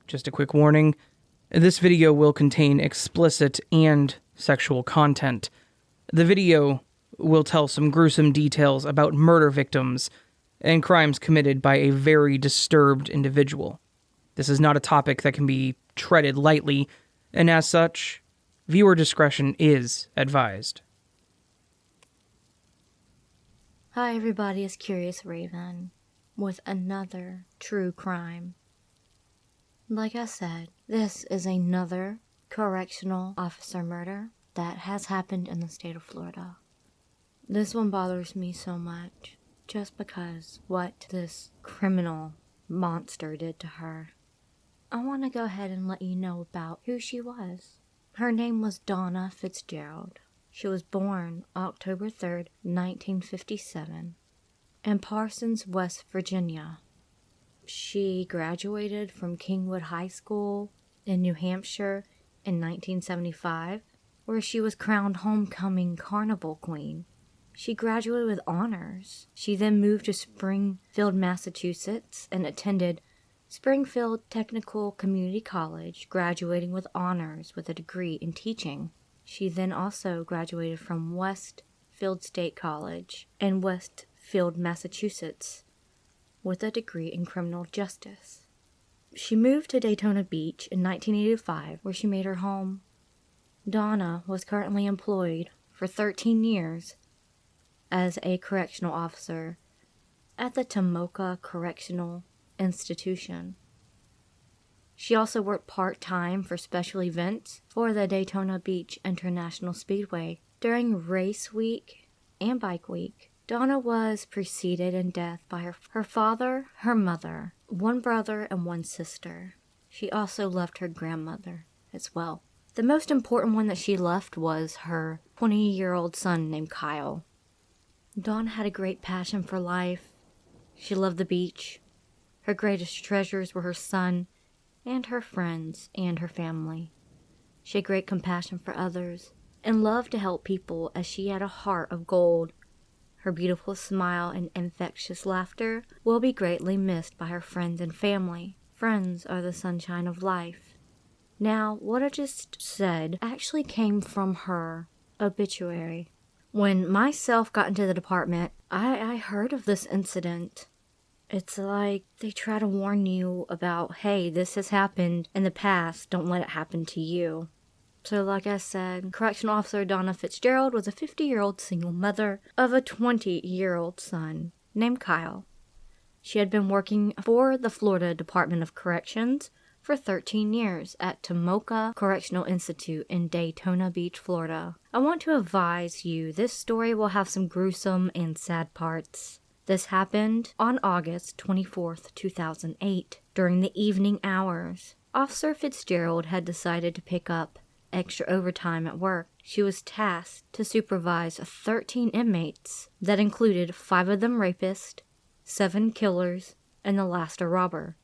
Just a quick warning, this video will contain explicit and sexual content. The video will tell some gruesome details about murder victims and crimes committed by a very disturbed individual. This is not a topic that can be treated lightly, and as such, viewer discretion is advised. Hi everybody, it's CuriousRaven with another true crime. Like I said, this is another correctional officer murder that has happened in the state of Florida. This one bothers me so much just because what this criminal monster did to her. I want to go ahead and let you know about who she was. Her name was Donna Fitzgerald. She was born October 3rd, 1957, in Parsons, West Virginia. She graduated from Kingwood High School in New Hampshire in 1975, where she was crowned Homecoming Carnival Queen. She graduated with honors. She then moved to Springfield, Massachusetts, and attended Springfield Technical Community College, graduating with honors with a degree in teaching. She then also graduated from Westfield State College in Westfield, Massachusetts, with a degree in criminal justice. She moved to Daytona Beach in 1985, where she made her home. Donna was currently employed for 13 years as a correctional officer at the Tomoka Correctional Institution. She also worked part-time for special events for the Daytona Beach International Speedway during race week and bike week. Donna was preceded in death by her father, her mother, one brother, and one sister. She also left her grandmother as well. The most important one that she left was her 20-year-old son named Kyle. Donna had a great passion for life. She loved the beach. Her greatest treasures were her son and her friends and her family. She had great compassion for others and loved to help people as she had a heart of gold. Her beautiful smile and infectious laughter will be greatly missed by her friends and family. Friends are the sunshine of life. Now, what I just said actually came from her obituary. When myself got into the department, I heard of this incident. It's like they try to warn you about, hey, this has happened in the past, don't let it happen to you. So like I said, Correctional Officer Donna Fitzgerald was a 50-year-old single mother of a 20-year-old son named Kyle. She had been working for the Florida Department of Corrections for 13 years at Tomoka Correctional Institute in Daytona Beach, Florida. I want to advise you, this story will have some gruesome and sad parts. This happened on August 24th, 2008, during the evening hours. Officer Fitzgerald had decided to pick up extra overtime at work. She was tasked to supervise 13 inmates that included 5 of them rapists, 7 killers, and the last a robber.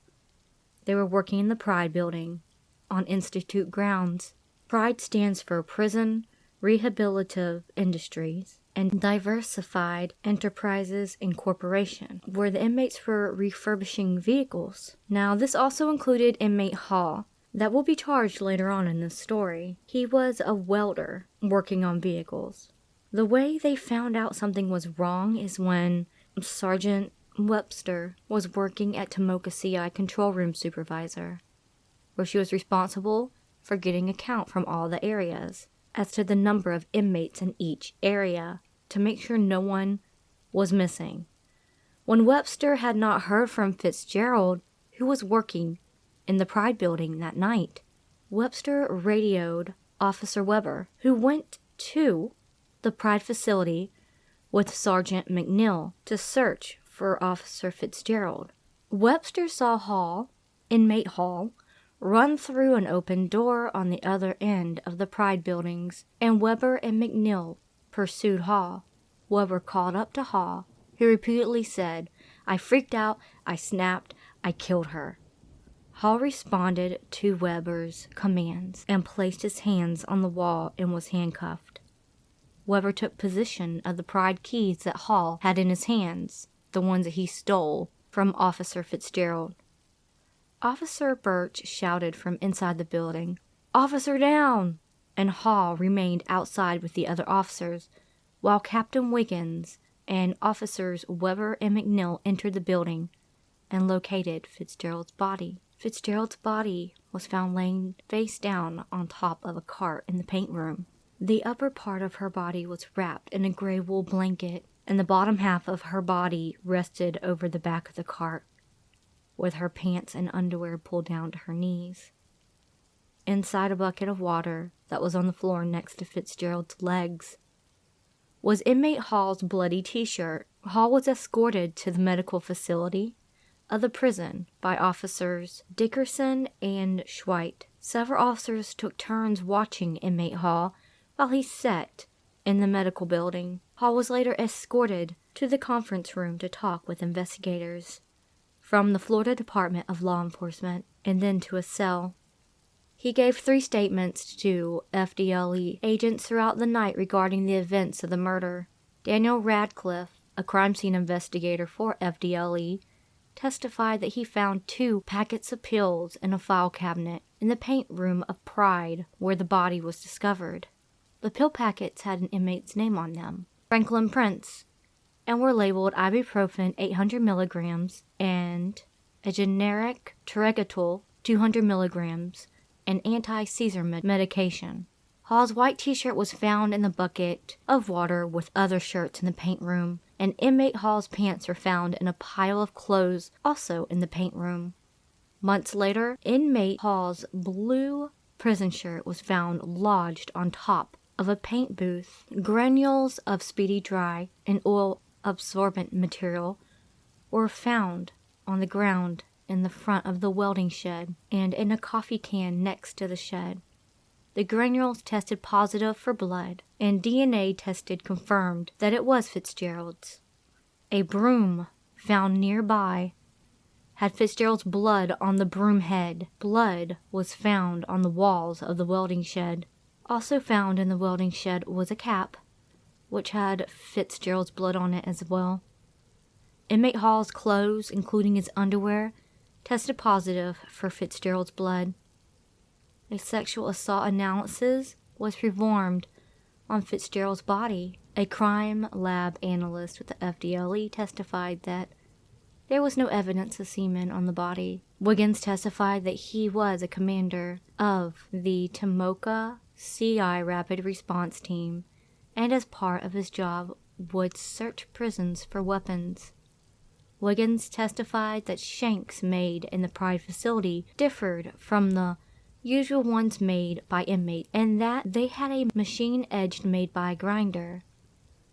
They were working in the Pride building on Institute grounds. Pride stands for Prison Rehabilitative Industries and Diversified Enterprises Incorporation, where the inmates were refurbishing vehicles. Now, this also included inmate Hall, that will be charged later on in this story. He was a welder working on vehicles. The way they found out something was wrong is when Sergeant Webster was working at Tomoka CI Control Room Supervisor, where she was responsible for getting a count from all the areas as to the number of inmates in each area to make sure no one was missing. When Webster had not heard from Fitzgerald, who was working in the Pride building that night, Webster radioed Officer Weber, who went to the Pride facility with Sergeant McNeil to search for Officer Fitzgerald. Webster saw inmate Hall, run through an open door on the other end of the Pride buildings, and Weber and McNeil pursued Hall. Weber called up to Hall, who repeatedly said, "I freaked out, I snapped, I killed her." Hall responded to Weber's commands and placed his hands on the wall and was handcuffed. Weber took possession of the Pride keys that Hall had in his hands, the ones that he stole from Officer Fitzgerald. Officer Birch shouted from inside the building, "Officer down!" and Hall remained outside with the other officers, while Captain Wiggins and Officers Weber and McNeil entered the building and located Fitzgerald's body. Fitzgerald's body was found laying face down on top of a cart in the paint room. The upper part of her body was wrapped in a gray wool blanket, and the bottom half of her body rested over the back of the cart, with her pants and underwear pulled down to her knees. Inside a bucket of water that was on the floor next to Fitzgerald's legs was inmate Hall's bloody t-shirt. Hall was escorted to the medical facility of the prison by officers Dickerson and Schweit. Several officers took turns watching inmate Hall while he sat in the medical building. Hall was later escorted to the conference room to talk with investigators from the Florida Department of Law Enforcement and then to a cell. He gave 3 statements to FDLE agents throughout the night regarding the events of the murder. Daniel Radcliffe, a crime scene investigator for FDLE, testified that he found 2 packets of pills in a file cabinet in the paint room of Pride where the body was discovered. The pill packets had an inmate's name on them, Franklin Prince, and were labeled ibuprofen 800 milligrams and a generic Tregatol 200 milligrams and anti-seizure medication. Hall's white t-shirt was found in the bucket of water with other shirts in the paint room, and inmate Hall's pants were found in a pile of clothes also in the paint room. Months later, inmate Hall's blue prison shirt was found lodged on top of a paint booth. Granules of Speedy Dry and oil-absorbent material were found on the ground in the front of the welding shed and in a coffee can next to the shed. The granules tested positive for blood, and DNA tested confirmed that it was Fitzgerald's. A broom found nearby had Fitzgerald's blood on the broom head. Blood was found on the walls of the welding shed. Also found in the welding shed was a cap, which had Fitzgerald's blood on it as well. Inmate Hall's clothes, including his underwear, tested positive for Fitzgerald's blood. A sexual assault analysis was performed on Fitzgerald's body. A crime lab analyst with the FDLE testified that there was no evidence of semen on the body. Wiggins testified that he was a commander of the Tomoka CI Rapid Response Team and as part of his job would search prisons for weapons. Wiggins testified that shanks made in the Pride facility differed from the usual ones made by inmates and that they had a machine edge made by a grinder.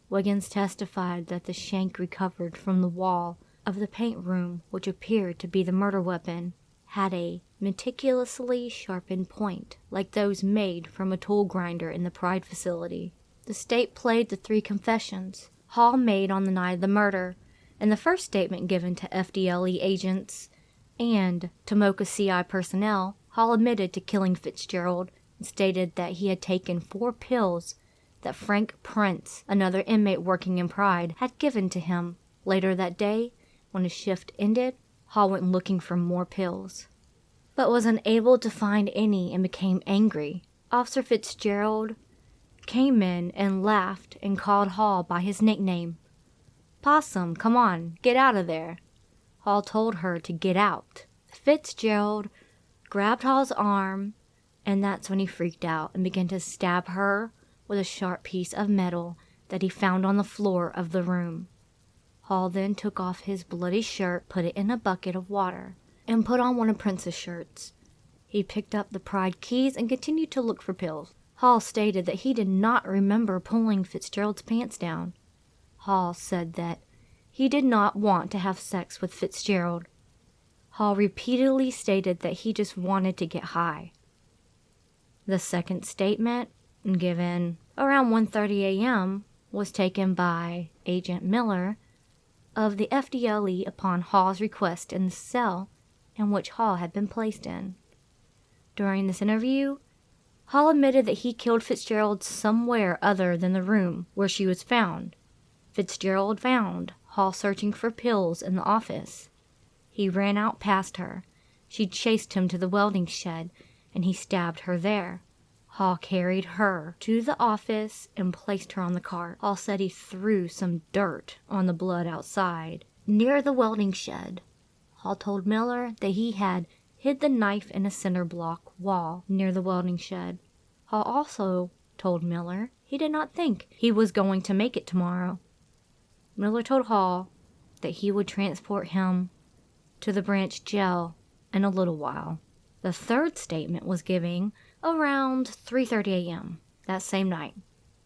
Wiggins testified that the shank recovered from the wall of the paint room, which appeared to be the murder weapon, had a meticulously sharpened point like those made from a tool grinder in the Pride facility. The state played the 3 confessions Hall made on the night of the murder. In the first statement given to FDLE agents and Tomoka CI personnel, Hall admitted to killing Fitzgerald and stated that he had taken 4 pills that Frank Prince, another inmate working in Pride, had given to him. Later that day, when his shift ended, Hall went looking for more pills, but was unable to find any and became angry. Officer Fitzgerald came in and laughed and called Hall by his nickname. "Possum, come on, get out of there." Hall told her to get out. Fitzgerald grabbed Hall's arm, and that's when he freaked out and began to stab her with a sharp piece of metal that he found on the floor of the room. Hall then took off his bloody shirt, put it in a bucket of water, and put on one of Prince's shirts. He picked up the Pride keys and continued to look for pills. Hall stated that he did not remember pulling Fitzgerald's pants down. Hall said that he did not want to have sex with Fitzgerald. Hall repeatedly stated that he just wanted to get high. The second statement, given around 1:30 a.m., was taken by Agent Miller of the FDLE upon Hall's request in the cell in which Hall had been placed in. During this interview, Hall admitted that he killed Fitzgerald somewhere other than the room where she was found. Fitzgerald found Hall searching for pills in the office. He ran out past her She chased him to the welding shed, and he stabbed her there. Hall carried her to the office and placed her on the cart. Hall said he threw some dirt on the blood outside, near the welding shed. Hall told Miller that he had hid the knife in a cinder block wall near the welding shed. Hall also told Miller he did not think he was going to make it tomorrow. Miller told Hall that he would transport him to the branch jail in a little while. The third statement was given around 3:30 a.m. that same night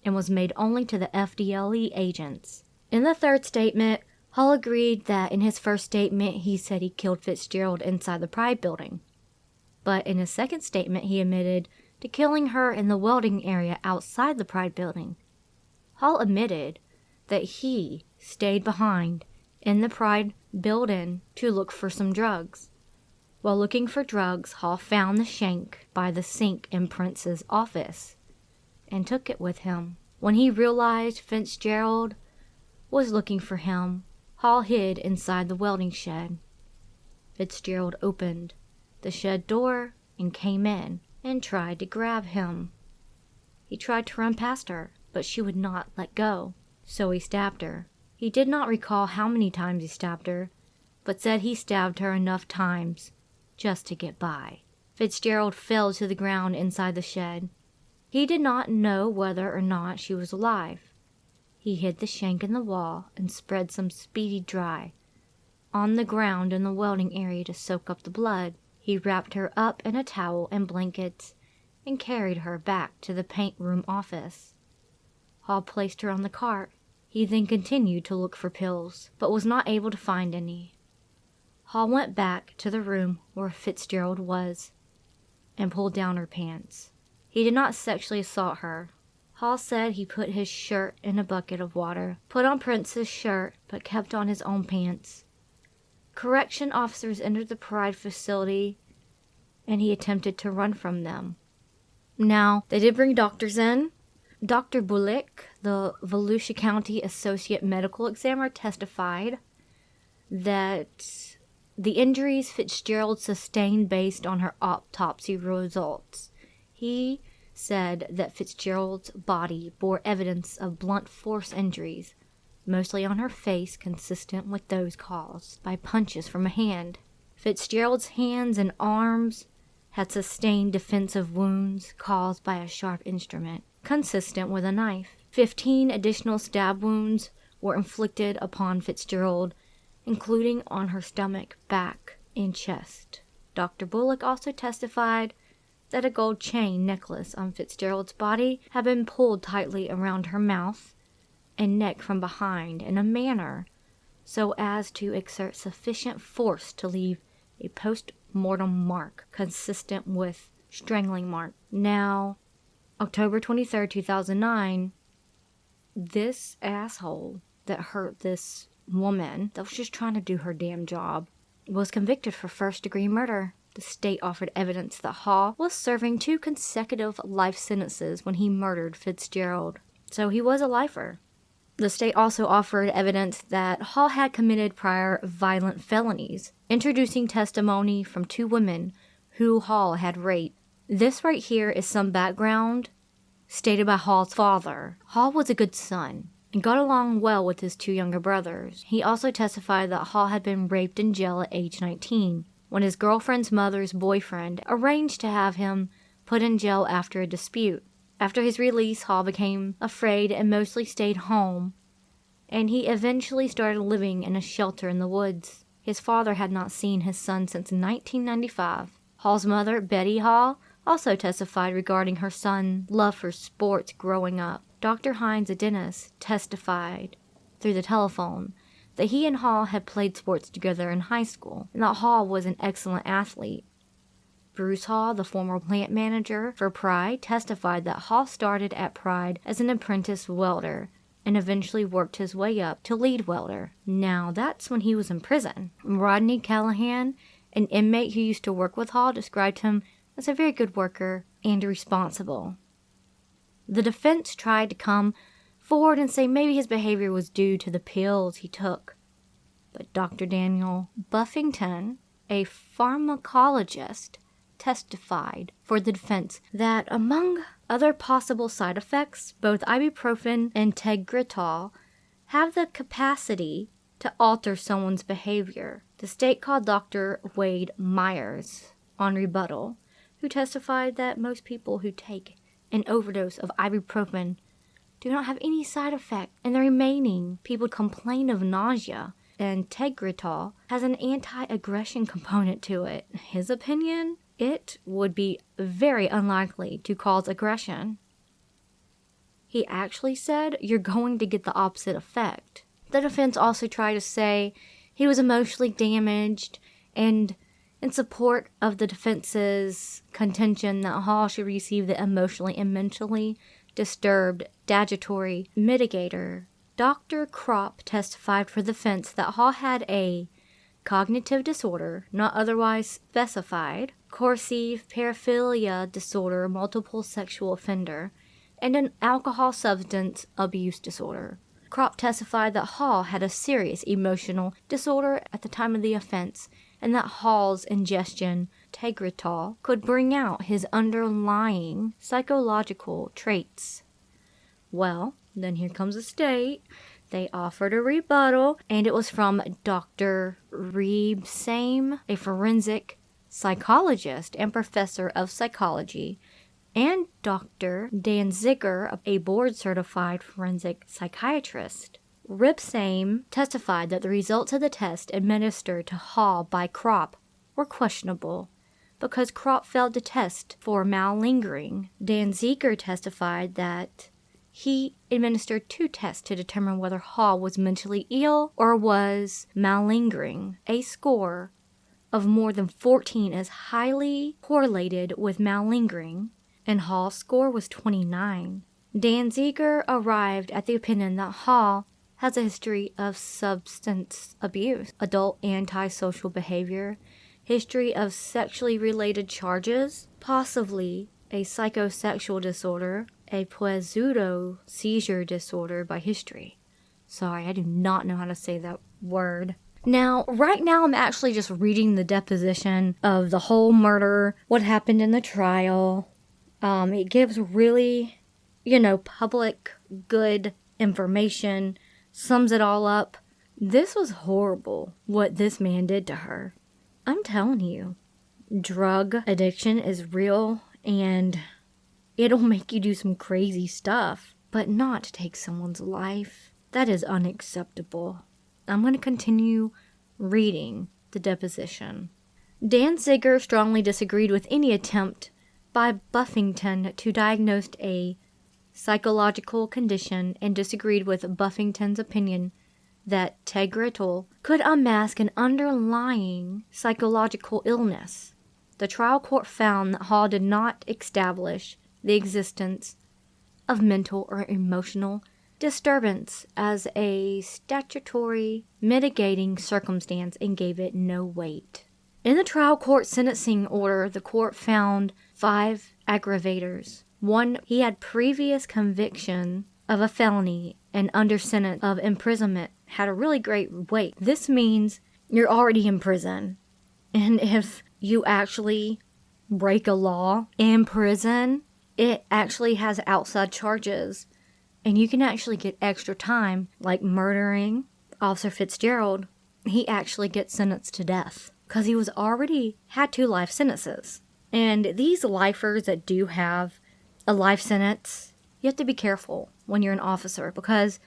and was made only to the FDLE agents. In the third statement, Hall agreed that in his first statement he said he killed Fitzgerald inside the Pride building. But in his second statement he admitted to killing her in the welding area outside the Pride building. Hall admitted that he stayed behind in the Pride building to look for some drugs. While looking for drugs, Hall found the shank by the sink in Prince's office and took it with him. When he realized Fitzgerald was looking for him, Hall hid inside the welding shed. Fitzgerald opened the shed door and came in and tried to grab him. He tried to run past her, but she would not let go, so he stabbed her. He did not recall how many times he stabbed her, but said he stabbed her enough times just to get by. Fitzgerald fell to the ground inside the shed. He did not know whether or not she was alive. He hid the shank in the wall and spread some Speedy Dry on the ground in the welding area to soak up the blood. He wrapped her up in a towel and blankets and carried her back to the paint room office. Hall placed her on the cart. He then continued to look for pills, but was not able to find any. Hall went back to the room where Fitzgerald was and pulled down her pants. He did not sexually assault her. Hall said he put his shirt in a bucket of water, put on Prince's shirt, but kept on his own pants. Correction officers entered the Pride facility, and he attempted to run from them. Now, they did bring doctors in. Dr. Bullock, the Volusia County Associate Medical Examiner, testified that the injuries Fitzgerald sustained based on her autopsy results. He said that Fitzgerald's body bore evidence of blunt force injuries, mostly on her face, consistent with those caused by punches from a hand. Fitzgerald's hands and arms had sustained defensive wounds caused by a sharp instrument, consistent with a knife. 15 additional stab wounds were inflicted upon Fitzgerald, including on her stomach, back, and chest. Dr. Bullock also testified that a gold chain necklace on Fitzgerald's body had been pulled tightly around her mouth and neck from behind in a manner so as to exert sufficient force to leave a post-mortem mark consistent with strangling mark. Now, October 23rd, 2009, this asshole that hurt this woman that was just trying to do her damn job was convicted for first-degree murder. The state offered evidence that Hall was serving 2 consecutive life sentences when he murdered Fitzgerald, so he was a lifer. The state also offered evidence that Hall had committed prior violent felonies, introducing testimony from 2 women who Hall had raped. This right here is some background stated by Hall's father. Hall was a good son and got along well with his 2 younger brothers. He also testified that Hall had been raped in jail at age 19. When his girlfriend's mother's boyfriend arranged to have him put in jail after a dispute. After his release, Hall became afraid and mostly stayed home, and he eventually started living in a shelter in the woods. His father had not seen his son since 1995. Hall's mother, Betty Hall, also testified regarding her son's love for sports growing up. Dr. Hines, a dentist, testified through the telephone that he and Hall had played sports together in high school, and that Hall was an excellent athlete. Bruce Hall, the former plant manager for Pride, testified that Hall started at Pride as an apprentice welder and eventually worked his way up to lead welder. Now, that's when he was in prison. Rodney Callahan, an inmate who used to work with Hall, described him as a very good worker and responsible. The defense tried to come forward and say maybe his behavior was due to the pills he took. But Dr. Daniel Buffington, a pharmacologist, testified for the defense that among other possible side effects, both ibuprofen and Tegretol have the capacity to alter someone's behavior. The state called Dr. Wade Myers on rebuttal, who testified that most people who take an overdose of ibuprofen do not have any side effect, and the remaining people complain of nausea. And Tegretol has an anti-aggression component to it. His opinion, it would be very unlikely to cause aggression. He actually said you're going to get the opposite effect. The defense also tried to say he was emotionally damaged, and in support of the defense's contention that Hall should receive the emotionally and mentally disturbed statutory mitigator, Dr. Kropp testified for the defense that Hall had a cognitive disorder, not otherwise specified, coercive paraphilia disorder, multiple sexual offender, and an alcohol substance abuse disorder. Kropp testified that Hall had a serious emotional disorder at the time of the offense, and that Hall's ingestion Tegretol could bring out his underlying psychological traits. Well, then here comes the state. They offered a rebuttal, and it was from Dr. Rebsame, a forensic psychologist and professor of psychology, and Dr. Danziger, a board-certified forensic psychiatrist. Rebsame testified that the results of the test administered to Hall by Kropp were questionable because Kropp failed to test for malingering. Danziger testified that he administered 2 tests to determine whether Hall was mentally ill or was malingering. A score of more than 14 is highly correlated with malingering, and Hall's score was 29. Danziger arrived at the opinion that Hall has a history of substance abuse, adult antisocial behavior, history of sexually related charges, possibly a psychosexual disorder, a pseudo seizure disorder by history. Sorry, I do not know how to say that word. Now, right now I'm actually just reading the deposition of the whole murder, what happened in the trial. It gives really, public good information, sums it all up. This was horrible, what this man did to her. I'm telling you, drug addiction is real, and it'll make you do some crazy stuff, but not to take someone's life. That is unacceptable. I'm going to continue reading the deposition. Danziger strongly disagreed with any attempt by Buffington to diagnose a psychological condition and disagreed with Buffington's opinion that Tegretol could unmask an underlying psychological illness. The trial court found that Hall did not establish the existence of mental or emotional disturbance as a statutory mitigating circumstance and gave it no weight. In the trial court sentencing order, the court found 5 aggravators. 1, he had previous conviction of a felony and under sentence of imprisonment had a really great weight. This means you're already in prison. And if you actually break a law in prison, it actually has outside charges. And you can actually get extra time, like murdering Officer Fitzgerald. He actually gets sentenced to death because he was already had 2 life sentences. And these lifers that do have a life sentence, you have to be careful when you're an officer because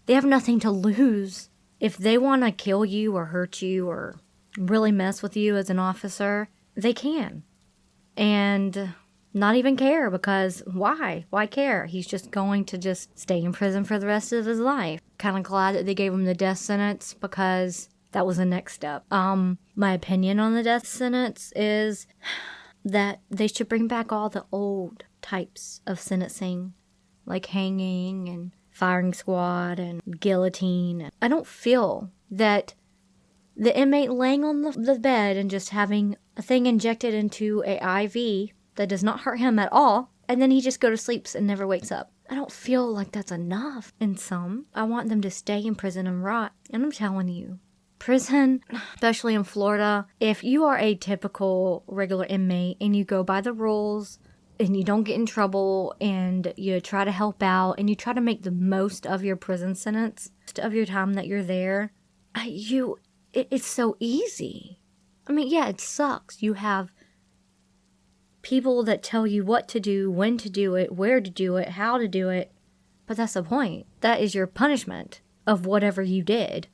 they have nothing to lose. If they want to kill you or hurt you or really mess with you as an officer, they can. And not even care because why? Why care? He's just going to just stay in prison for the rest of his life. Kind of glad that they gave him the death sentence because that was the next step. My opinion on the death sentence is that they should bring back all the old types of sentencing, like hanging and firing squad and guillotine. I don't feel that the inmate laying on the bed and just having a thing injected into a IV that does not hurt him at all, and then he just go to sleep and never wakes up. I don't feel like that's enough. In some, I want them to stay in prison and rot. And I'm telling you, Prison, especially in Florida, if you are a typical regular inmate and you go by the rules and you don't get in trouble and you try to help out and you try to make the most of your prison sentence, of your time that you're there, it's so easy. I mean, yeah, it sucks. You have people that tell you what to do, when to do it, where to do it, how to do it. But that's the point. That is your punishment of whatever you did.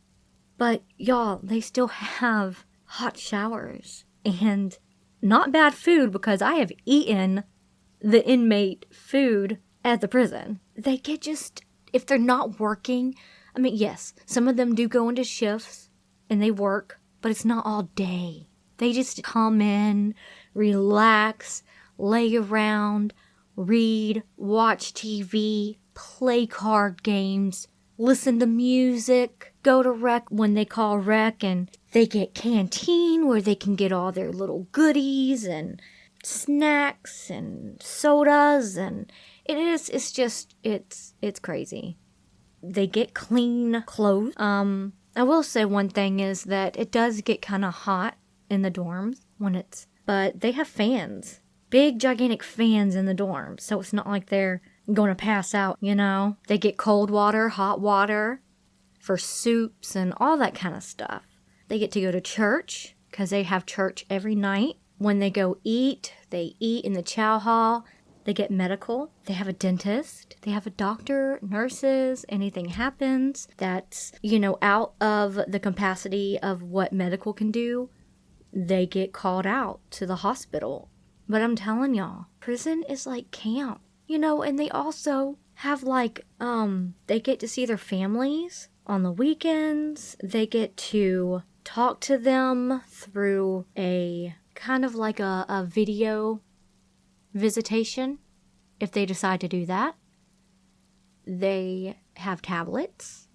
But y'all, they still have hot showers and not bad food, because I have eaten the inmate food at the prison. They get just, if they're not working, I mean, yes, some of them do go into shifts and they work, but it's not all day. They just come in, relax, lay around, read, watch TV, play card games, listen to music, go to rec when they call rec, and they get canteen where they can get all their little goodies and snacks and sodas, and it's crazy. They get clean clothes. I will say one thing is that it does get kind of hot in the dorms but they have fans. Big, gigantic fans in the dorms. So it's not like they're going to pass out, you know? They get cold water, hot water for soups and all that kind of stuff. They get to go to church because they have church every night. When they go eat, they eat in the chow hall. They get medical. They have a dentist. They have a doctor, nurses. Anything happens that's, out of the capacity of what medical can do, they get called out to the hospital. But I'm telling y'all, prison is like camp, and they also have they get to see their families on the weekends. They get to talk to them through a kind of like a video visitation if they decide to do that. They have tablets.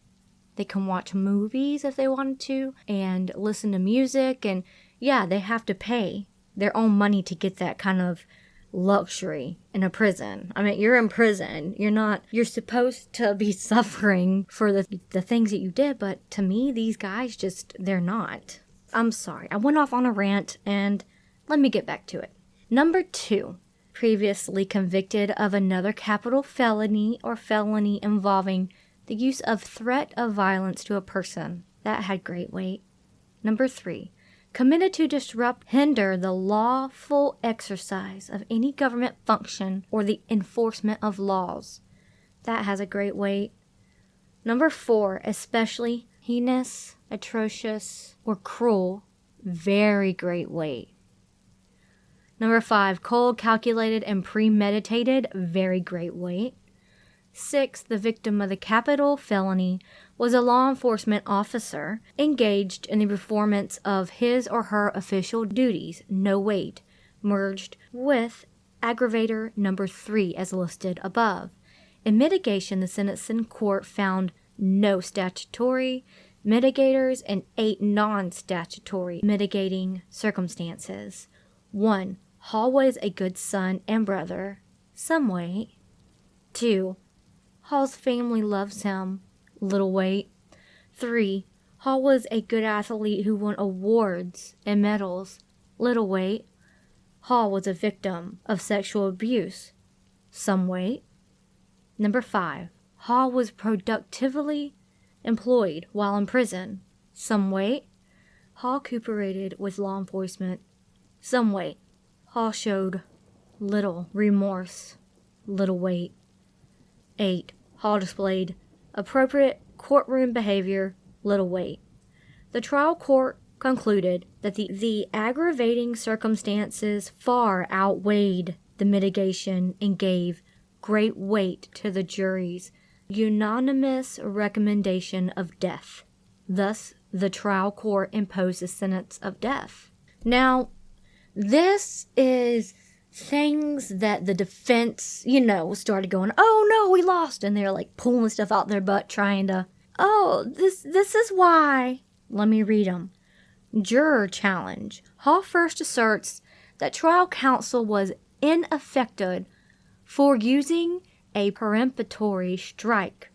They can watch movies if they wanted to and listen to music. And yeah, they have to pay their own money to get that kind of luxury in a prison. I mean, you're in prison. You're supposed to be suffering for the things that you did. But to me, these guys they're not. I'm sorry. I went off on a rant, and let me get back to it. Number 2, previously convicted of another capital felony or felony involving the use of threat of violence to a person. That had great weight. Number 3, committed to disrupt, hinder the lawful exercise of any government function or the enforcement of laws. That has a great weight. Number 4, especially heinous, atrocious, or cruel. Very great weight. Number 5, cold, calculated, and premeditated. Very great weight. 6, the victim of the capital felony was a law enforcement officer engaged in the performance of his or her official duties. No weight. Merged with aggravator number 3 as listed above. In mitigation, the sentencing court found no statutory mitigators and 8 non-statutory mitigating circumstances. 1, Hall was a good son and brother. Some weight. 2, Hall's family loves him. Little weight. 3, Hall was a good athlete who won awards and medals. Little weight. Hall was a victim of sexual abuse. Some weight. Number 5, Hall was productively employed while in prison. Some weight. Hall cooperated with law enforcement. Some weight. Hall showed little remorse. Little weight. 8, Hall displayed appropriate courtroom behavior. Little weight. The trial court concluded that the aggravating circumstances far outweighed the mitigation and gave great weight to the jury's unanimous recommendation of death. Thus, the trial court imposed a sentence of death. Now, this is things that the defense, started going, oh no, we lost. And they're like pulling stuff out their butt trying to, this is why. Let me read them. Juror challenge. Hall first asserts that trial counsel was ineffective for using a peremptory strike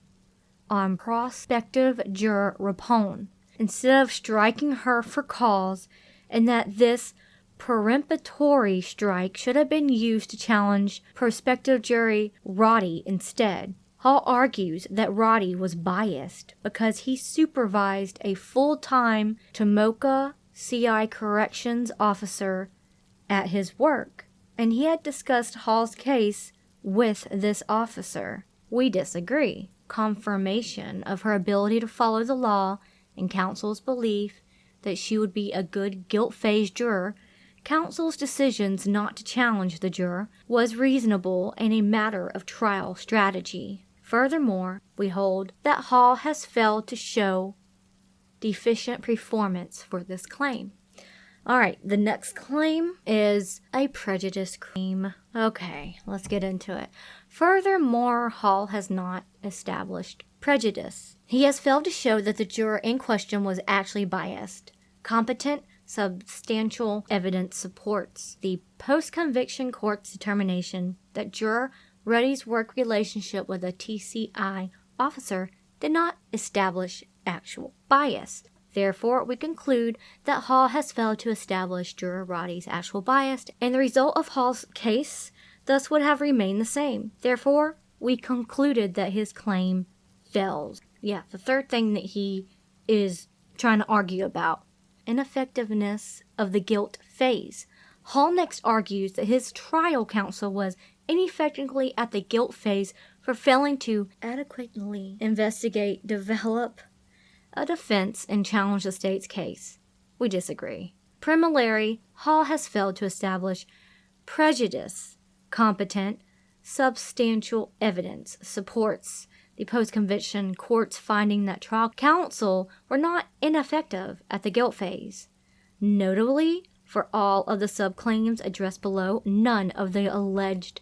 on prospective juror Rapone instead of striking her for cause, and that this peremptory strike should have been used to challenge prospective jury Roddy instead. Hall argues that Roddy was biased because he supervised a full-time Tomoka CI corrections officer at his work, and he had discussed Hall's case with this officer. We disagree. Confirmation of her ability to follow the law and counsel's belief that she would be a good guilt-phase juror, counsel's decisions not to challenge the juror was reasonable and a matter of trial strategy. Furthermore, we hold that Hall has failed to show deficient performance for this claim. Alright, the next claim is a prejudice claim. Okay, let's get into it. Furthermore, Hall has not established prejudice. He has failed to show that the juror in question was actually biased. Competent, substantial evidence supports the post-conviction court's determination that juror Ruddy's work relationship with a TCI officer did not establish actual bias. Therefore, we conclude that Hall has failed to establish juror Roddy's actual bias, and the result of Hall's case thus would have remained the same. Therefore, we concluded that his claim fails. Yeah, the third thing that he is trying to argue about. Ineffectiveness of the guilt phase. Hall next argues that his trial counsel was ineffectively at the guilt phase for failing to adequately investigate, develop a defense, and challenge the state's case. We disagree. Primarily, Hall has failed to establish prejudice. Competent, substantial evidence supports the post-conviction court's finding that trial counsel were not ineffective at the guilt phase. Notably, for all of the subclaims addressed below, none of the alleged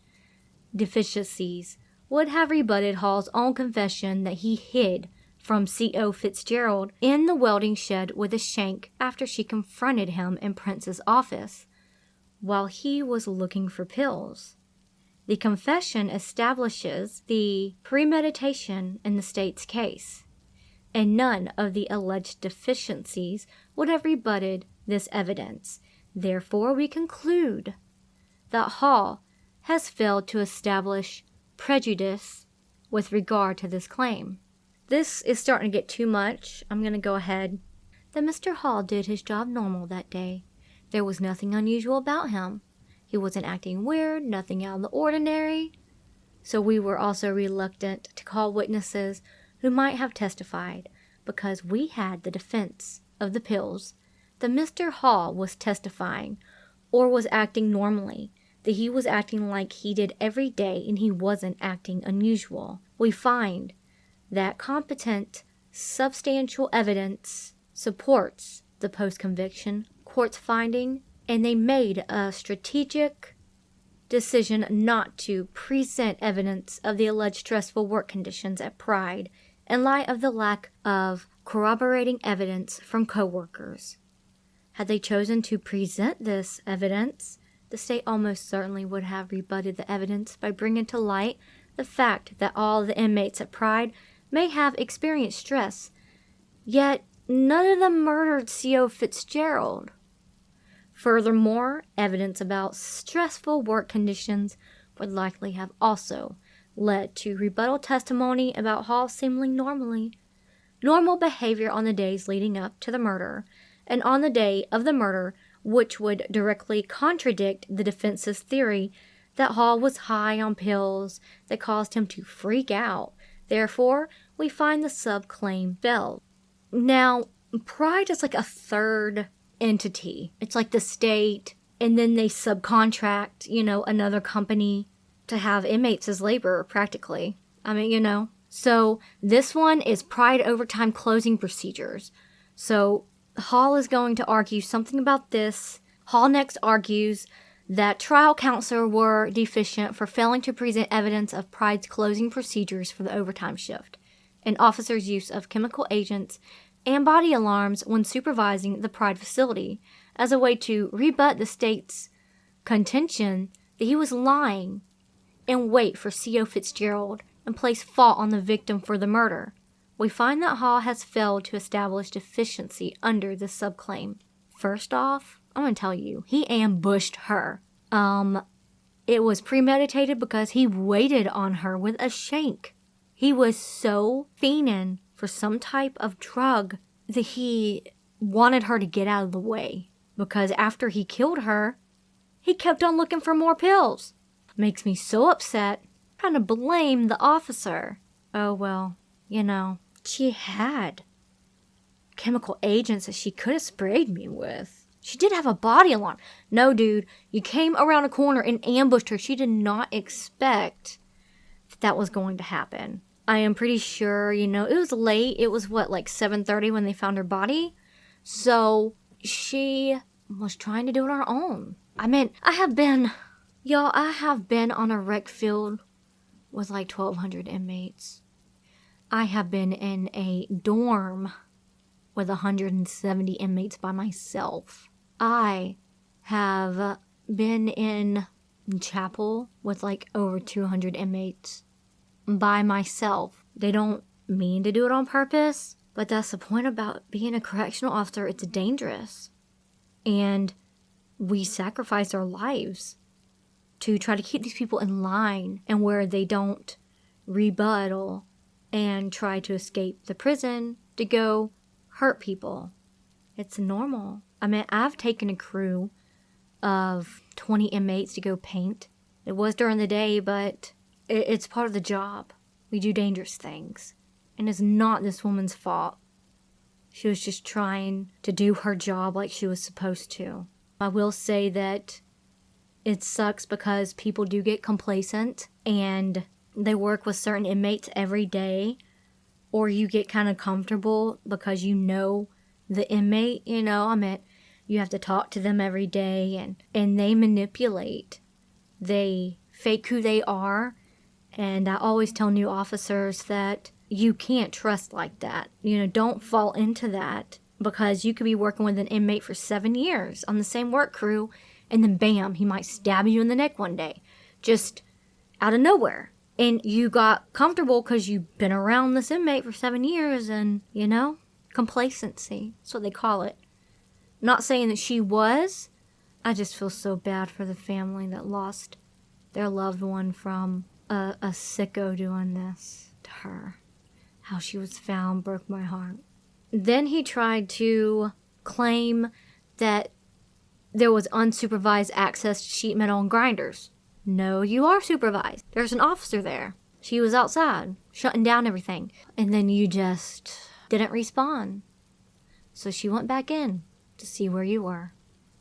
deficiencies would have rebutted Hall's own confession that he hid from C.O. Fitzgerald in the welding shed with a shank after she confronted him in Prince's office while he was looking for pills. The confession establishes the premeditation in the state's case, and none of the alleged deficiencies would have rebutted this evidence. Therefore, we conclude that Hall has failed to establish prejudice with regard to this claim. This is starting to get too much. I'm going to go ahead. That Mr. Hall did his job normal that day. There was nothing unusual about him. He wasn't acting weird, nothing out of the ordinary. So we were also reluctant to call witnesses who might have testified because we had the defense of the pills that Mr. Hall was testifying or was acting normally, that he was acting like he did every day and he wasn't acting unusual. We find that competent, substantial evidence supports the post-conviction court's finding, and they made a strategic decision not to present evidence of the alleged stressful work conditions at Pride in light of the lack of corroborating evidence from coworkers. Had they chosen to present this evidence, the state almost certainly would have rebutted the evidence by bringing to light the fact that all the inmates at Pride may have experienced stress, yet none of them murdered C.O. Fitzgerald. Furthermore, evidence about stressful work conditions would likely have also led to rebuttal testimony about Hall's seemingly normal behavior on the days leading up to the murder, and on the day of the murder, which would directly contradict the defense's theory that Hall was high on pills that caused him to freak out. Therefore, we find the subclaim failed. Now, Pride is like a third entity. It's like the state, and then they subcontract, another company to have inmates as labor, practically. So this one is Pride overtime closing procedures. So Hall is going to argue something about this. Hall next argues that trial counsel were deficient for failing to present evidence of Pride's closing procedures for the overtime shift, and officers' use of chemical agents and body alarms when supervising the Pride facility as a way to rebut the state's contention that he was lying in wait for C.O. Fitzgerald and place fault on the victim for the murder. We find that Hall has failed to establish deficiency under the subclaim. First off, I'm going to tell you, he ambushed her. It was premeditated because he waited on her with a shank. He was so fiending for some type of drug that he wanted her to get out of the way. Because after he killed her, he kept on looking for more pills. Makes me so upset. Trying to blame the officer. Oh well, you know, she had chemical agents that she could have sprayed me with. She did have a body alarm. No, dude, you came around a corner and ambushed her. She did not expect that was going to happen. I am pretty sure, you know, it was late. It was what, like 7:30 when they found her body? So she was trying to do it on her own. I mean, I have been on a rec field with like 1,200 inmates. I have been in a dorm with 170 inmates by myself. I have been in chapel with like over 200 inmates by myself. They don't mean to do it on purpose, but that's the point about being a correctional officer. It's dangerous. And we sacrifice our lives to try to keep these people in line and where they don't rebuttal and try to escape the prison to go hurt people. It's normal. I mean, I've taken a crew of 20 inmates to go paint. It was during the day, but it's part of the job. We do dangerous things. And it's not this woman's fault. She was just trying to do her job like she was supposed to. I will say that it sucks because people do get complacent and they work with certain inmates every day, or you get kind of comfortable because you know the inmate, you know, I mean, you have to talk to them every day and they manipulate. They fake who they are. And I always tell new officers that you can't trust like that. You know, don't fall into that because you could be working with an inmate for 7 years on the same work crew and then bam, he might stab you in the neck one day. Just out of nowhere. And you got comfortable because you've been around this inmate for 7 years and, you know, complacency. That's what they call it. Not saying that she was. I just feel so bad for the family that lost their loved one from a sicko doing this to her. How she was found broke my heart. Then he tried to claim that there was unsupervised access to sheet metal and grinders. No, you are supervised. There's an officer there. She was outside, shutting down everything. And then you just didn't respond. So she went back in to see where you were.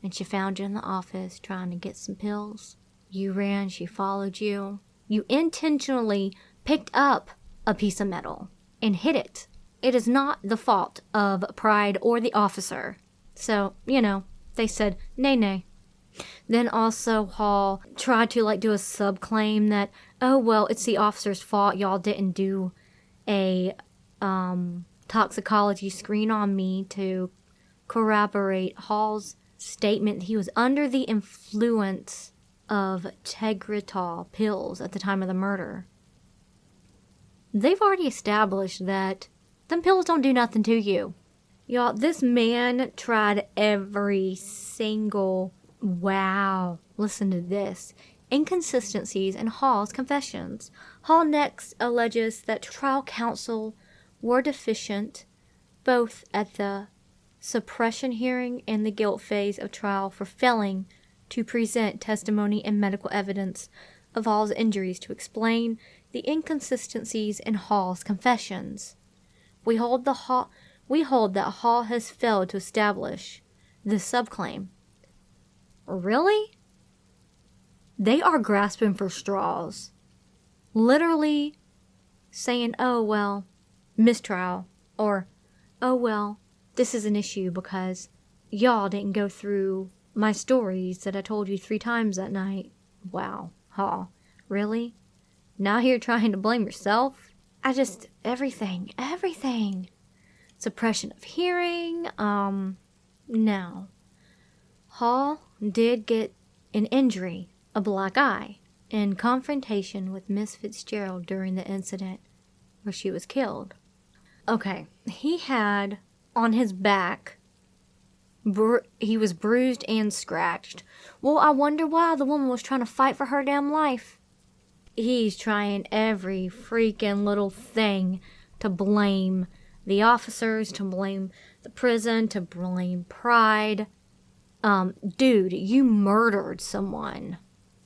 And she found you in the office trying to get some pills. You ran, she followed you. You intentionally picked up a piece of metal and hid it. It is not the fault of Pride or the officer. So, you know, they said, nay, nay. Then also Hall tried to do a subclaim that, oh, well, it's the officer's fault. Y'all didn't do a toxicology screen on me to corroborate Hall's statement that he was under the influence of Tegretol pills at the time of the murder. They've already established that them pills don't do nothing to you. Y'all, this man tried every single, wow, listen to this, inconsistencies in Hall's confessions. Hall next alleges that trial counsel were deficient both at the suppression hearing and the guilt phase of trial for failing to present testimony and medical evidence of Hall's injuries to explain the inconsistencies in Hall's confessions. We hold that Hall has failed to establish this subclaim. Really? They are grasping for straws. Literally saying, oh, well, mistrial. Or, oh, well, this is an issue because y'all didn't go through my stories that I told you 3 times that night. Wow, Hall. Really? Now you're trying to blame yourself? Everything. Suppression of hearing, no. Hall did get an injury, a black eye, in confrontation with Miss Fitzgerald during the incident where she was killed. Okay, he had on his back, he was bruised and scratched. Well, I wonder why the woman was trying to fight for her damn life. He's trying every freaking little thing to blame the officers, to blame the prison, to blame Pride. Dude, you murdered someone.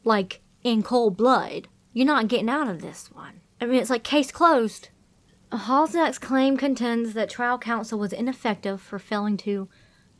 Like, in cold blood. You're not getting out of this one. I mean, it's like case closed. Hall's next claim contends that trial counsel was ineffective for failing to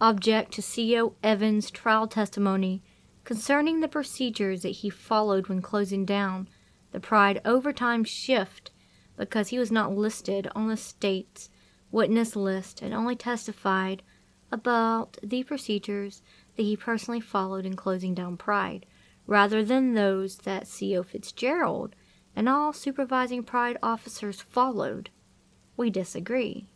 object to CO Evans' trial testimony concerning the procedures that he followed when closing down the Pride overtime shift because he was not listed on the state's witness list and only testified about the procedures that he personally followed in closing down Pride, rather than those that CO Fitzgerald and all supervising Pride officers followed. We disagree.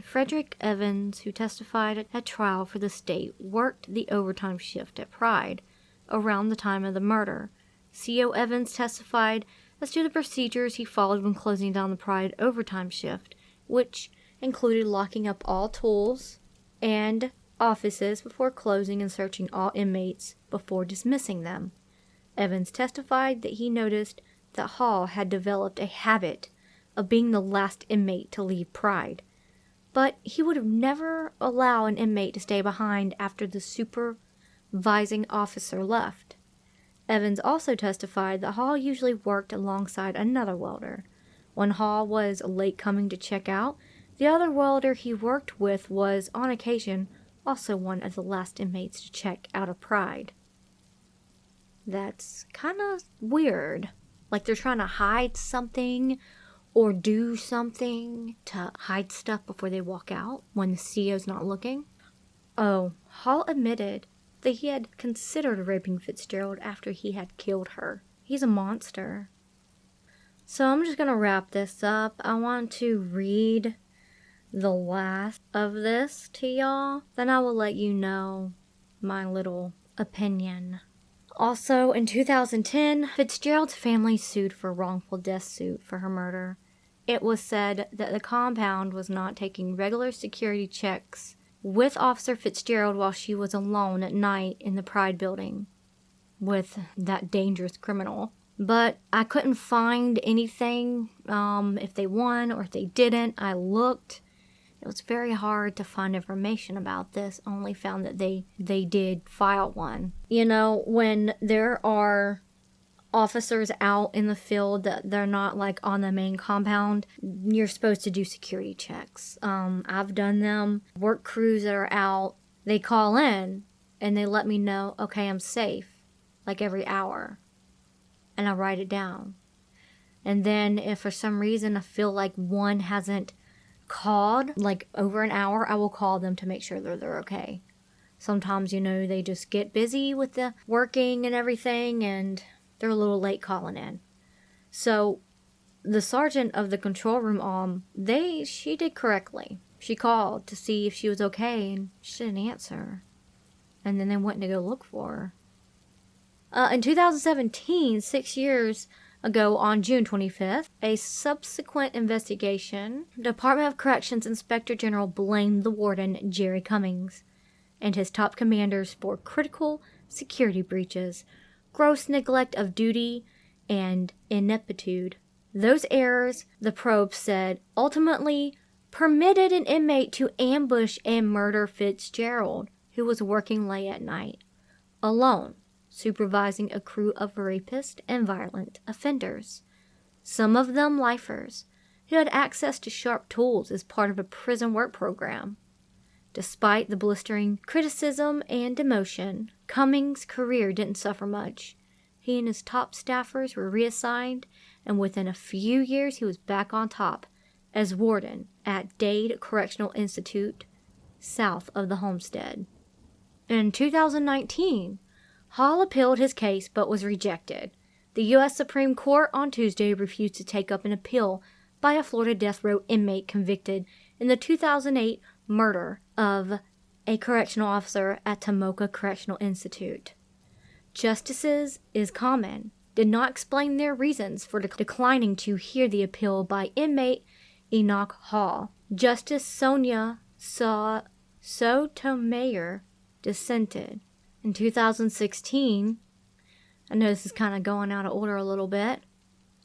Frederick Evans, who testified at trial for the state, worked the overtime shift at Pride around the time of the murder. CO Evans testified as to the procedures he followed when closing down the Pride overtime shift, which included locking up all tools and offices before closing and searching all inmates before dismissing them. Evans testified that he noticed that Hall had developed a habit of being the last inmate to leave Pride, but he would have never allow an inmate to stay behind after the supervising officer left. Evans also testified that Hall usually worked alongside another welder. When Hall was late coming to check out, the other welder he worked with was, on occasion, also one of the last inmates to check out of Pride. That's kind of weird. Like they're trying to hide something or do something to hide stuff before they walk out when the CO's not looking. Oh, Hall admitted that he had considered raping Fitzgerald after he had killed her. He's a monster. So I'm just going to wrap this up. I want to read the last of this to y'all. Then I will let you know my little opinion. Also, in 2010, Fitzgerald's family sued for wrongful death suit for her murder. It was said that the compound was not taking regular security checks with Officer Fitzgerald while she was alone at night in the Pride building with that dangerous criminal. But I couldn't find anything, if they won or if they didn't. I looked. It was very hard to find information about this. Only found that they did file one. You know, when there are officers out in the field that they're not like on the main compound, you're supposed to do security checks. I've done them. Work crews that are out, they call in and they let me know, okay, I'm safe, like every hour. And I write it down. And then if for some reason I feel like one hasn't called, like over an hour, I will call them to make sure they're okay. Sometimes, you know, they just get busy with the working and everything and they're a little late calling in. So the sergeant of the control room, she did correctly. She called to see if she was okay and she didn't answer. And then they went to go look for her. In 2017, 6 years ago on June 25th, a subsequent investigation, Department of Corrections Inspector General blamed the warden, Jerry Cummings, and his top commanders for critical security breaches, gross neglect of duty, and ineptitude. Those errors, the probe said, ultimately permitted an inmate to ambush and murder Fitzgerald, who was working late at night, alone, supervising a crew of rapists and violent offenders, some of them lifers, who had access to sharp tools as part of a prison work program. Despite the blistering criticism and demotion, Cummings' career didn't suffer much. He and his top staffers were reassigned, and within a few years he was back on top as warden at Dade Correctional Institute, south of the Homestead. In 2019, Hall appealed his case but was rejected. The U.S. Supreme Court on Tuesday refused to take up an appeal by a Florida death row inmate convicted in the 2008 murder of a correctional officer at Tomoka Correctional Institute. Justices is common did not explain their reasons for declining to hear the appeal by inmate Enoch Hall. Justice Sonia Sotomayor dissented. In 2016, I know this is kind of going out of order a little bit.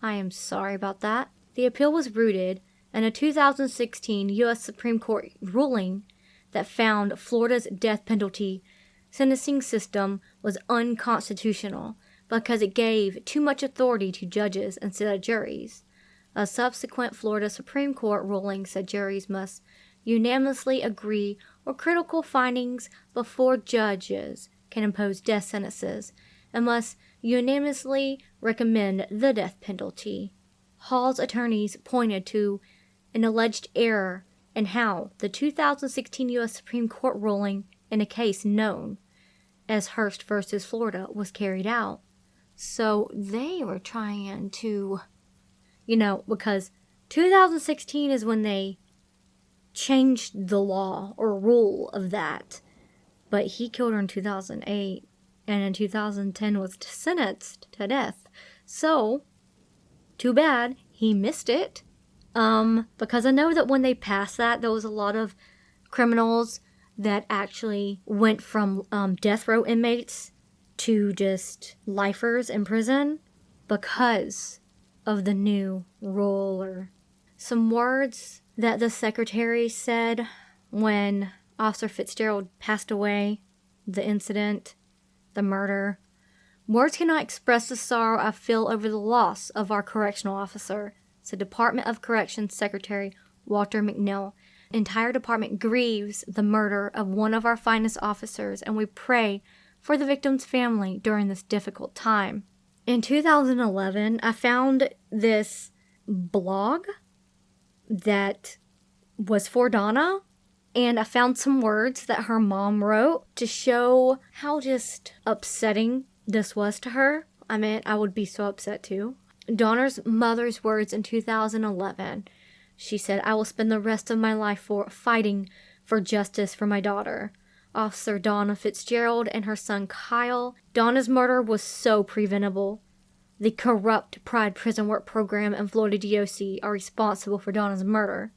I am sorry about that. The appeal was rooted in a 2016 U.S. Supreme Court ruling that found Florida's death penalty sentencing system was unconstitutional because it gave too much authority to judges instead of juries. A subsequent Florida Supreme Court ruling said juries must unanimously agree or critical findings before judges can impose death sentences and must unanimously recommend the death penalty. Hall's attorneys pointed to an alleged error in how the 2016 U.S. Supreme Court ruling in a case known as Hurst v. Florida was carried out. So they were trying to, because 2016 is when they changed the law or rule of that. But he killed her in 2008, and in 2010 was sentenced to death. So, too bad he missed it. Because I know that when they passed that, there was a lot of criminals that actually went from death row inmates to just lifers in prison because of the new rule. Or some words that the secretary said when Officer Fitzgerald passed away, the incident, the murder. Words cannot express the sorrow I feel over the loss of our correctional officer, said Department of Corrections Secretary Walter McNeil. Entire department grieves the murder of one of our finest officers, and we pray for the victim's family during this difficult time. In 2011, I found this blog that was for Donna, and I found some words that her mom wrote to show how just upsetting this was to her. I mean, I would be so upset too. Donna's mother's words in 2011. She said, "I will spend the rest of my life fighting for justice for my daughter, Officer Donna Fitzgerald, and her son Kyle. Donna's murder was so preventable. The corrupt Pride prison work program and Florida DOC are responsible for Donna's murder.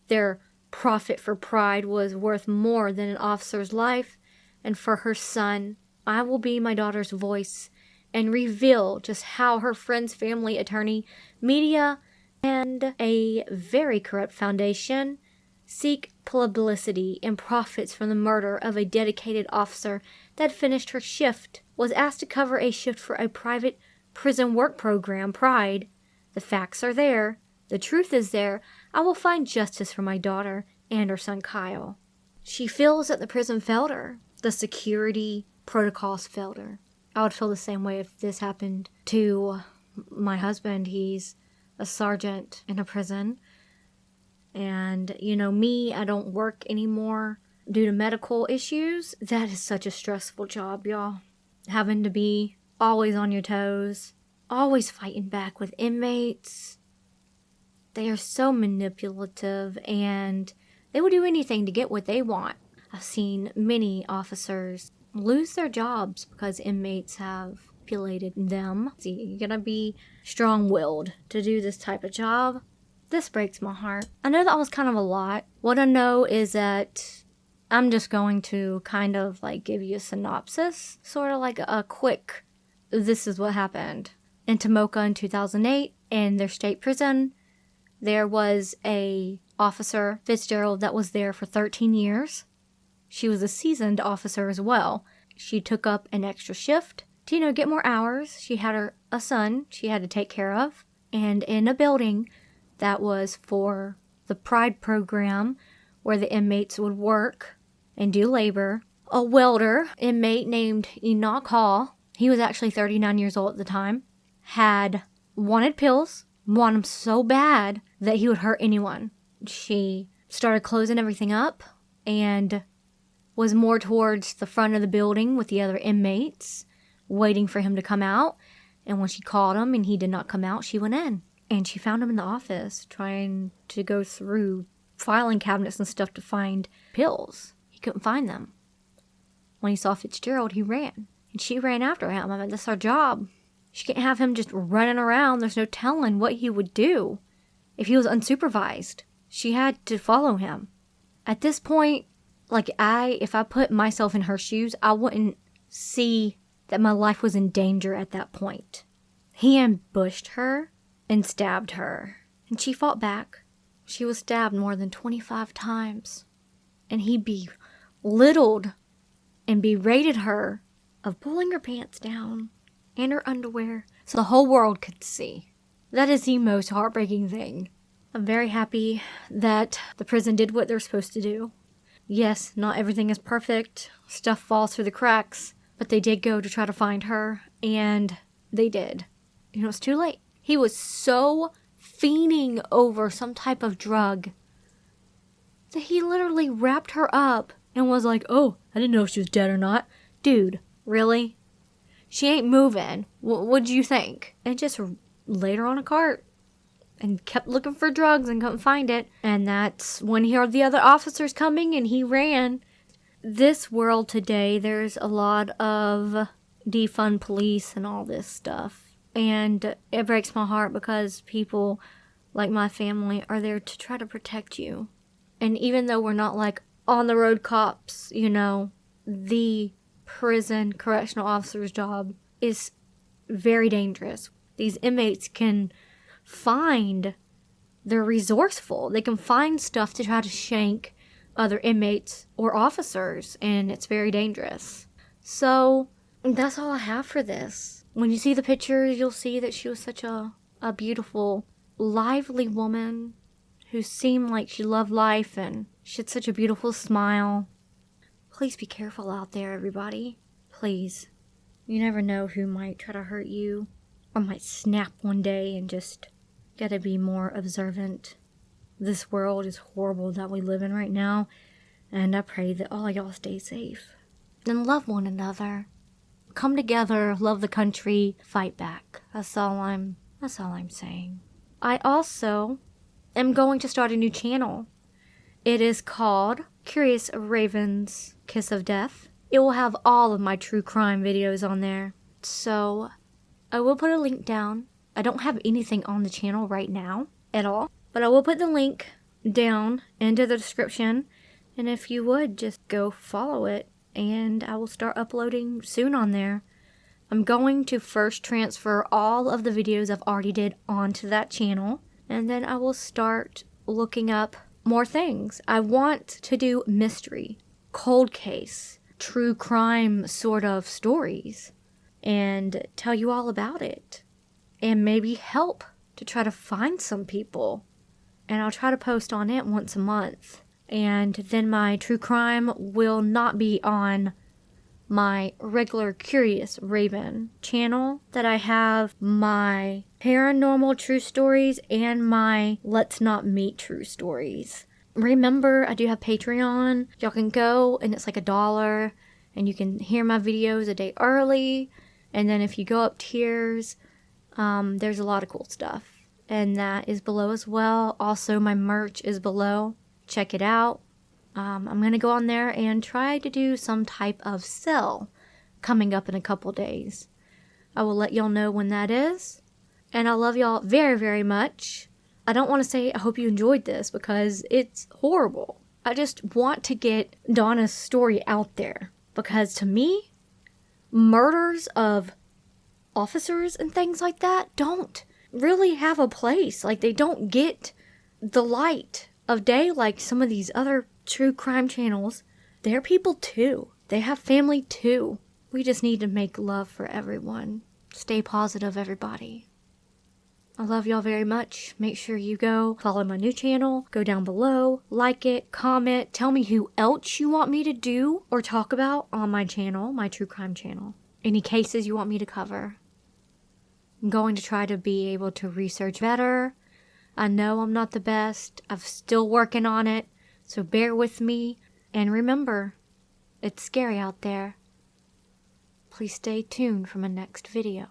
Their profit for Pride was worth more than an officer's life, and for her son, I will be my daughter's voice and reveal just how her friend's family, attorney, media, and a very corrupt foundation seek publicity and profits from the murder of a dedicated officer that finished her shift, was asked to cover a shift for a private prison work program, Pride. The facts are there. The truth is there. I will find justice for my daughter and her son Kyle." She feels that the prison failed her. The security protocols failed her. I would feel the same way if this happened to my husband. He's a sergeant in a prison. And, me, I don't work anymore due to medical issues. That is such a stressful job, y'all. Having to be always on your toes, always fighting back with inmates. They are so manipulative, and they will do anything to get what they want. I've seen many officers lose their jobs because inmates have manipulated them. See, you gotta be strong-willed to do this type of job. This breaks my heart. I know that was kind of a lot. What I know is that I'm just going to kind of give you a synopsis, sort of like a quick, this is what happened. In Tomoka in 2008, in their state prison, there was a officer, Fitzgerald, that was there for 13 years. She was a seasoned officer as well. She took up an extra shift to, get more hours. She had a son she had to take care of. And in a building that was for the Pride program where the inmates would work and do labor, a welder inmate named Enoch Hall, he was actually 39 years old at the time, had wanted pills, wanted them so bad that he would hurt anyone. She started closing everything up and was more towards the front of the building with the other inmates, waiting for him to come out. And when she called him and he did not come out, she went in. And she found him in the office trying to go through filing cabinets and stuff to find pills. He couldn't find them. When he saw Fitzgerald, he ran. And she ran after him. I mean, that's our job. She can't have him just running around. There's no telling what he would do if he was unsupervised. she had to follow him. At this point, like if I put myself in her shoes, I wouldn't see that my life was in danger at that point. He ambushed her and stabbed her, and she fought back. She was stabbed more than 25 times, and he belittled and berated her of pulling her pants down and her underwear so the whole world could see. That is the most heartbreaking thing. I'm very happy that the prison did what they're supposed to do. Yes, not everything is perfect. Stuff falls through the cracks, but they did go to try to find her, and they did. You know, it's too late. He was so fiending over some type of drug that he literally wrapped her up and was like, oh, I didn't know if she was dead or not. Dude, really? She ain't moving. What'd you think? And just laid her on a cart and kept looking for drugs and couldn't find it. And that's when he heard the other officers coming and he ran. This world today, there's a lot of defund police and all this stuff. And it breaks my heart because people like my family are there to try to protect you. And even though we're not like on the road cops, you know, the prison correctional officer's job is very dangerous. These inmates they're resourceful. They can find stuff to try to shank other inmates or officers, and it's very dangerous. So that's all I have for this. When you see the pictures, you'll see that she was such a beautiful, lively woman who seemed like she loved life, and she had such a beautiful smile. Please be careful out there, everybody. Please. You never know who might try to hurt you or might snap one day, and just gotta be more observant. This world is horrible that we live in right now, and I pray that all of y'all stay safe. And love one another. Come together, love the country, fight back. That's all I'm saying. I also am going to start a new channel. It is called Curious Raven's Kiss of Death. It will have all of my true crime videos on there. So I will put a link down. I don't have anything on the channel right now at all, but I will put the link down into the description. And if you would, just go follow it, and I will start uploading soon on there. I'm going to first transfer all of the videos I've already did onto that channel, and then I will start looking up more things. I want to do mystery, cold case, true crime sort of stories, and tell you all about it, and maybe help to try to find some people. And I'll try to post on it once a month. And then my true crime will not be on my regular Curious Raven channel, that I have my paranormal true stories and my Let's Not Meet true stories. Remember, I do have Patreon. Y'all can go, and it's like $1, and you can hear my videos a day early. And then if you go up tiers, there's a lot of cool stuff, and that is below as well. Also, my merch is below. Check it out. I'm going to go on there and try to do some type of sale coming up in a couple days. I will let y'all know when that is. And I love y'all very, very much. I don't want to say I hope you enjoyed this because it's horrible. I just want to get Donna's story out there, because to me, murders of officers and things like that don't really have a place. Like, they don't get the light of day like some of these other true crime channels. They're people too. They have family too. We just need to make love for everyone. Stay positive, everybody. I love y'all very much. Make sure you go follow my new channel. Go down below, like it, comment, tell me who else you want me to do or talk about on my channel, my true crime channel. Any cases you want me to cover. I'm going to try to be able to research better. I know I'm not the best. I'm still working on it, so bear with me. And remember, it's scary out there. Please stay tuned for my next video.